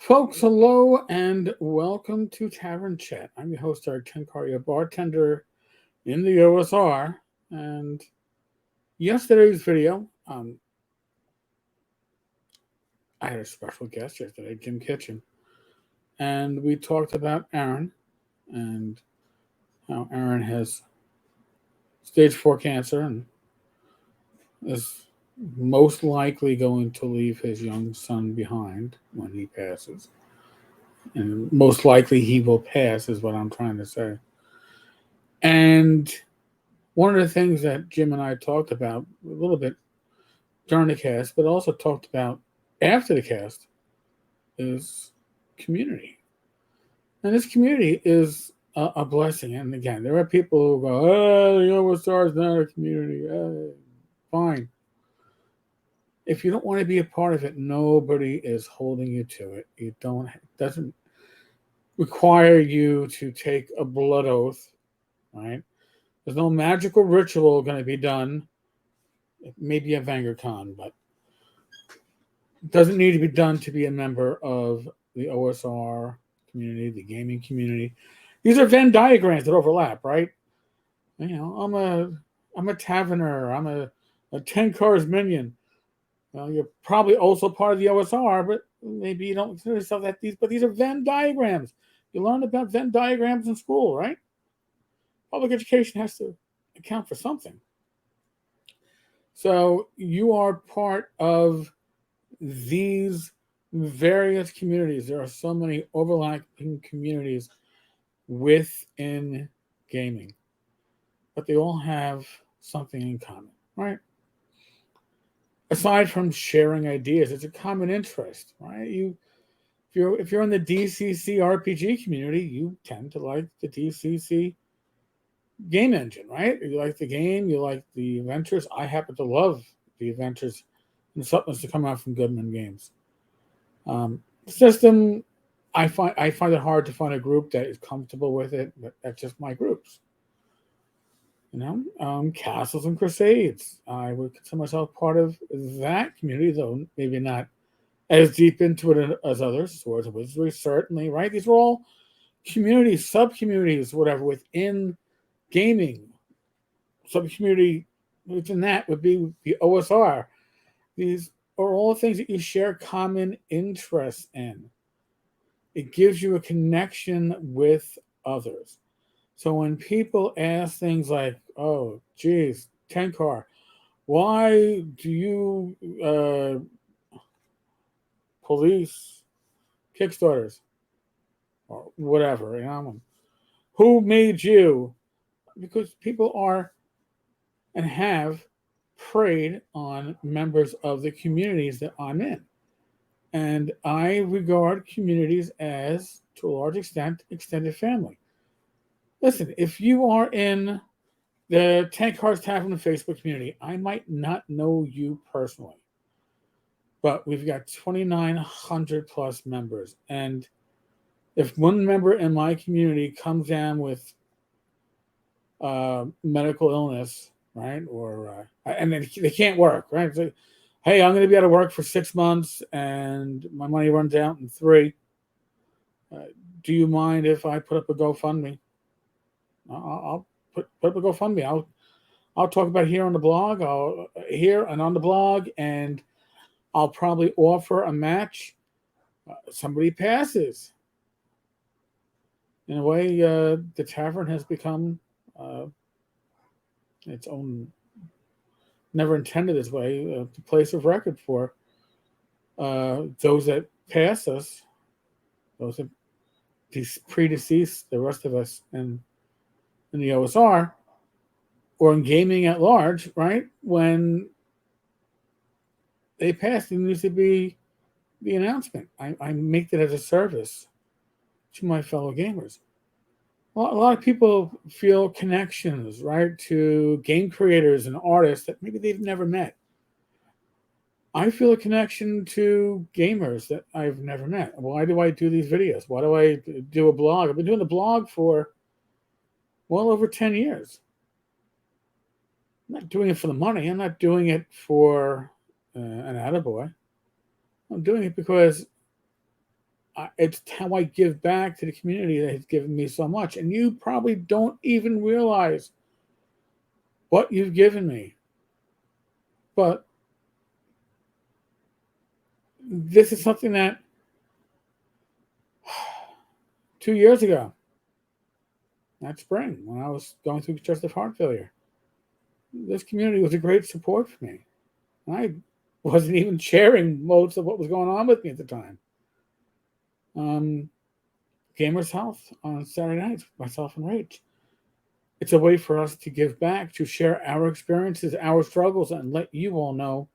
Folks, hello and welcome to Tavern Chat. I'm your host, Eric Tenkar, your bartender in the OSR. And yesterday's video, I had a special guest yesterday, Jim Kitchen, and we talked about Aaron and how Aaron has stage 4 cancer and is most likely going to leave his young son behind when he passes. And most likely he will pass, is what I'm trying to say. And one of the things that Jim and I talked about a little bit during the cast, but also talked about after the cast, is community. And this community is a blessing. And again, there are people who go, "Oh, the OSR is not a community." Fine. If you don't want to be a part of it, nobody is holding you to it. It doesn't require you to take a blood oath, right? There's no magical ritual going to be done. Maybe a VangerCon, but it doesn't need to be done to be a member of the OSR community, the gaming community. These are Venn diagrams that overlap, right? You know, I'm a taverner. I'm a Tenkar's minion. Well, you're probably also part of the OSR, but maybe you don't consider yourself that. These are Venn diagrams. You learn about Venn diagrams in school, right? Public education has to account for something. So you are part of these various communities. There are so many overlapping communities within gaming, but they all have something in common, right? Aside from sharing ideas, it's a common interest, right? If you're in the DCC RPG community, you tend to like the DCC game engine, right? You like the game, you like the adventures. I happen to love the adventures and supplements to come out from Goodman Games. System, I find it hard to find a group that is comfortable with it, but that's just my groups. Castles and Crusades. I would consider myself part of that community, though maybe not as deep into it as others. Swords and Wizardry, certainly, right? These are all communities, sub-communities, whatever, within gaming. Sub-community within that would be the OSR. These are all things that you share common interests in. It gives you a connection with others. So when people ask things like, "Oh, geez, Tenkar, why do you police Kickstarters or whatever?" Who made you? Because people are and have preyed on members of the communities that I'm in. And I regard communities as, to a large extent, extended family. Listen, if you are in the Tank Cars Tavern Facebook community, I might not know you personally, but we've got 2,900 plus members. And if one member in my community comes down with medical illness, right, or and they can't work, right? It's like, hey, I'm going to be out of work for 6 months, and my money runs out in 3. Do you mind if I put up a GoFundMe? I'll put up a GoFundMe. I'll talk about it here on the blog. Here and on the blog, and I'll probably offer a match. Somebody passes. In a way, the tavern has become its own, never intended this way, the place of record for those that pass us, those that predeceased the rest of us in the OSR or in gaming at large, right? When they pass, there needs to be the announcement. I make that as a service to my fellow gamers. A lot of people feel connections, right, to game creators and artists that maybe they've never met. I feel a connection to gamers that I've never met. Why do I do these videos? Why do I do a blog? I've been doing the blog for well over 10 years. I'm not doing it for the money. I'm not doing it for an attaboy. I'm doing it because It's how I give back to the community that has given me so much. And you probably don't even realize what you've given me. But this is something that 2 years ago, that spring, when I was going through congestive heart failure, this community was a great support for me. I wasn't even sharing most of what was going on with me at the time. Gamers Health on Saturday nights with myself and Rach. It's a way for us to give back, to share our experiences, our struggles, and let you all know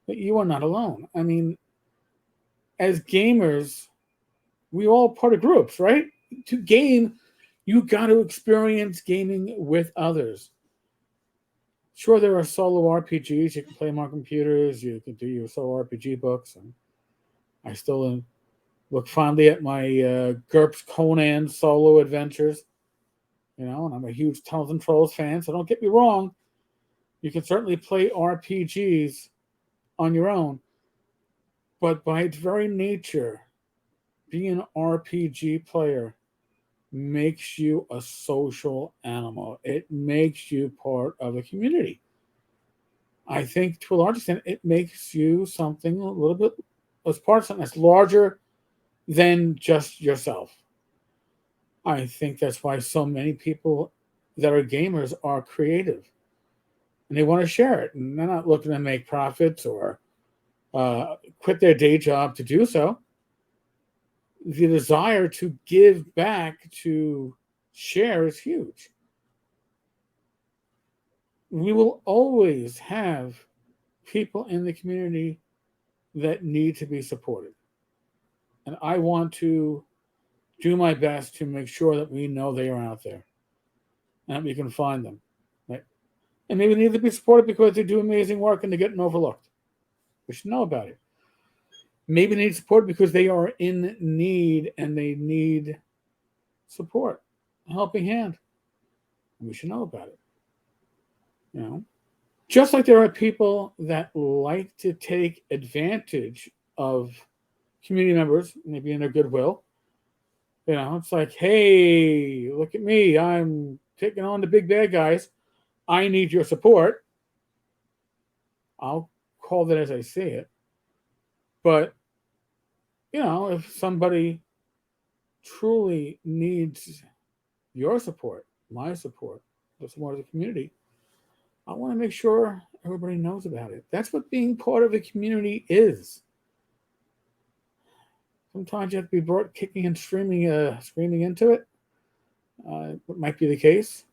that you are not alone. I mean, as gamers, we all part of groups, right? To game, you got to experience gaming with others. Sure, there are solo RPGs. You can play them on computers. You can do your solo RPG books. And I still look fondly at my GURPS Conan solo adventures. And I'm a huge Tunnels and Trolls fan, so don't get me wrong. You can certainly play RPGs on your own. But by its very nature, being an RPG player makes you a social animal. It makes you part of a community. I think to a large extent, it makes you something a little bit as part of something that's larger than just yourself. I think that's why so many people that are gamers are creative and they want to share it. And they're not looking to make profits or quit their day job to do so. The desire to give back, to share, is huge. We will always have people in the community that need to be supported. And I want to do my best to make sure that we know they are out there and that we can find them. Right? And maybe they need to be supported because they do amazing work and they're getting overlooked. We should know about it. Maybe they need support because they are in need and they need support, a helping hand. And we should know about it. Just like there are people that like to take advantage of community members, maybe in their goodwill. It's like, hey, look at me. I'm taking on the big bad guys. I need your support. I'll call that as I see it. But, if somebody truly needs your support, my support, the support of the community, I want to make sure everybody knows about it. That's what being part of a community is. Sometimes you have to be brought kicking and screaming into it. It might be the case,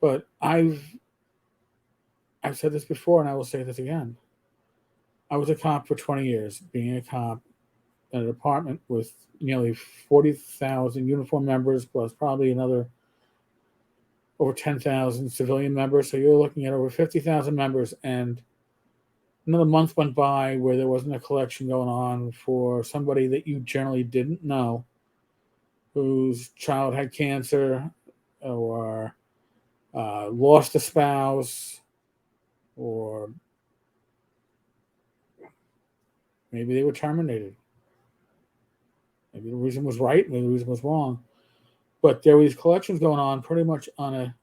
but I've said this before, and I will say this again. I was a cop for 20 years, being a cop in a department with nearly 40,000 uniform members, plus probably another over 10,000 civilian members. So you're looking at over 50,000 members, and another month went by where there wasn't a collection going on for somebody that you generally didn't know, whose child had cancer or lost a spouse, or maybe they were terminated. Maybe the reason was right, maybe the reason was wrong. But there were these collections going on pretty much on a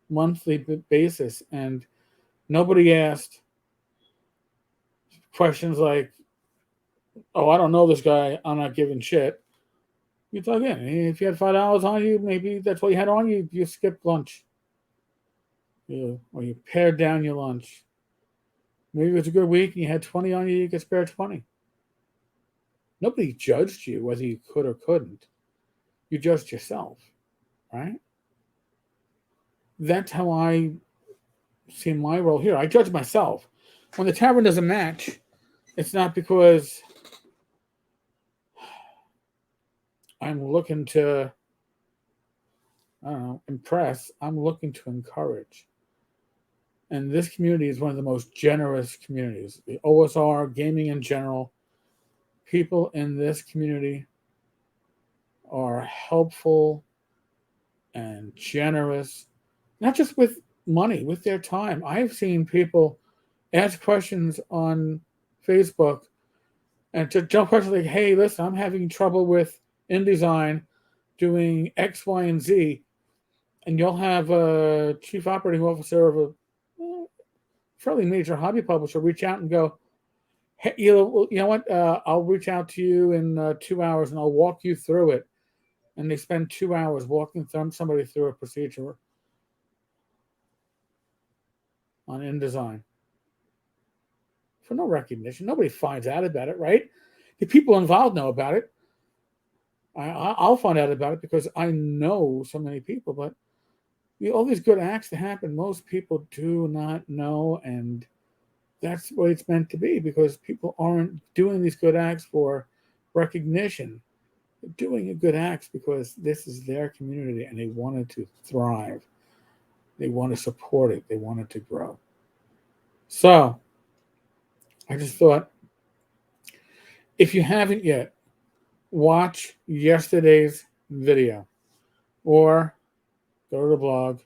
monthly basis, and nobody asked questions like, oh, I don't know this guy, I'm not giving shit. You plug in. If you had $5 on you, maybe that's what you had on you. You skipped lunch. Or you pared down your lunch. Maybe it was a good week and you had 20 on you, you could spare 20. Nobody judged you whether you could or couldn't. You judged yourself, right? That's how I see my role here. I judge myself. When the Tavern doesn't match, it's not because I'm looking to, impress. I'm looking to encourage. And this community is one of the most generous communities. The OSR, gaming in general, people in this community are helpful and generous, not just with money, with their time. I've seen people ask questions on Facebook And to jump questions like, hey, listen, I'm having trouble with InDesign doing X, Y, and Z, and you'll have a chief operating officer of a fairly major hobby publisher reach out and go, hey, you know what? I'll reach out to you in 2 hours and I'll walk you through it. And they spend 2 hours walking somebody through a procedure on InDesign for no recognition. Nobody finds out about it, right? The people involved know about it. I'll find out about it because I know so many people, but all these good acts that happen, most people do not know, and that's what it's meant to be because people aren't doing these good acts for recognition. They're doing good acts because this is their community and they want it to thrive. They want to support it. They want it to grow. So I just thought, if you haven't yet, watch yesterday's video or go to the blog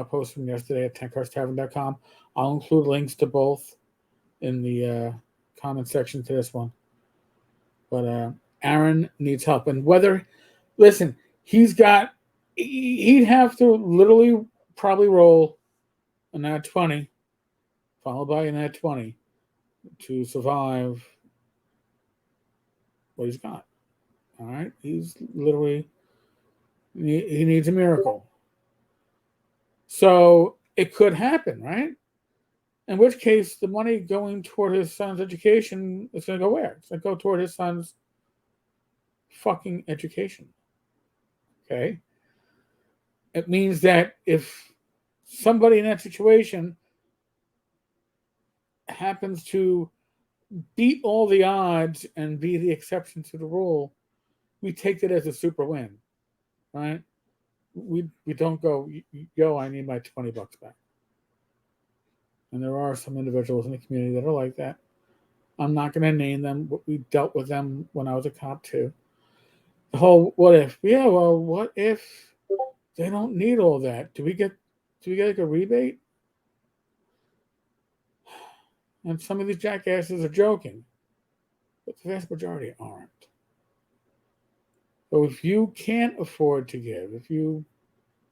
post from yesterday at tenkarstavern.com. I'll include links to both in the comment section to this one. But Aaron needs help. And listen, he'd have to literally probably roll a nat 20, followed by a nat 20 to survive what he's got. All right? He needs a miracle. So it could happen, right? In which case, the money going toward his son's education is going to go where? It's going to go toward his son's fucking education. Okay? It means that if somebody in that situation happens to beat all the odds and be the exception to the rule, we take that as a super win, right? We don't go, yo, I need my $20 back. And there are some individuals in the community that are like that. I'm not going to name them, but we dealt with them when I was a cop too. The whole what if? Yeah, well, what if they don't need all that? Do we get like a rebate? And some of these jackasses are joking, but the vast majority aren't. So if you can't afford to give, if you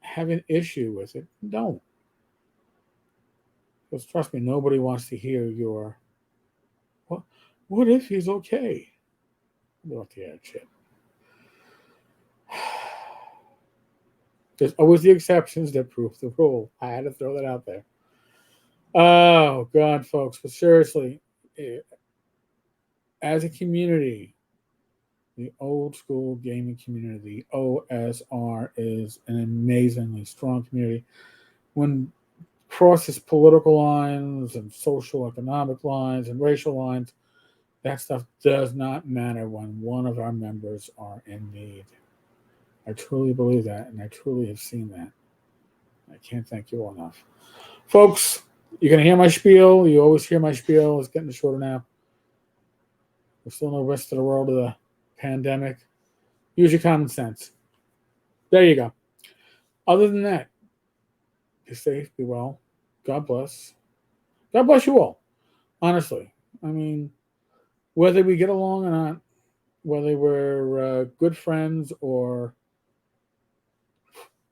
have an issue with it, don't. Because trust me, nobody wants to hear your what if he's okay? What the shit. There's always the exceptions that prove the rule. I had to throw that out there. Oh God, folks, but seriously, as a community, the old school gaming community, OSR, is an amazingly strong community. When crosses political lines and social economic lines and racial lines, that stuff does not matter when one of our members are in need. I truly believe that, and I truly have seen that. I can't thank you all enough. Folks, you're going to hear my spiel. You always hear my spiel. It's getting shorter now. There's still no rest of the world of the pandemic. Use your common sense. There you go. Other than that, be safe, be well. God bless. God bless you all. Honestly. I mean, whether we get along or not, whether we're good friends or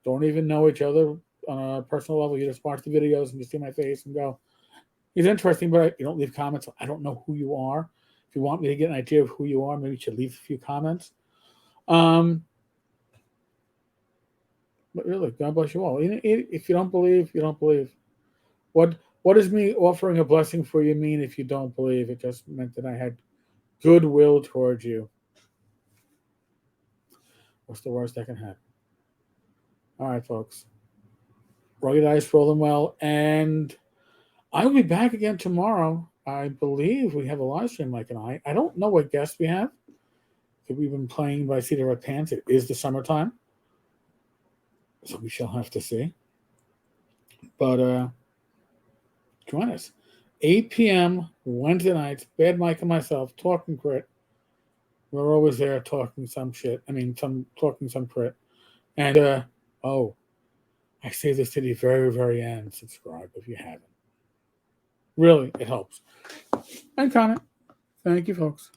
don't even know each other on a personal level, you just watch the videos and you see my face and go, he's interesting, but you don't leave comments. I don't know who you are. If you want me to get an idea of who you are, maybe you should leave a few comments. But really, God bless you all. If you don't believe, you don't believe. What does me offering a blessing for you mean if you don't believe? It just meant that I had goodwill towards you. What's the worst that can happen? All right, folks. Roll your dice, roll them well, and I will be back again tomorrow. I believe we have a live stream, Mike and I. I don't know what guests we have. We've been playing by Cedar Red Pants. It is the summertime, so we shall have to see. But join us. 8 p.m. Wednesday nights, Bad Mike and myself, talking crit. We're always there talking some shit. Talking some crit. And, I say this to the very, very end. Subscribe if you haven't. Really, it helps. And comment. Thank you, folks.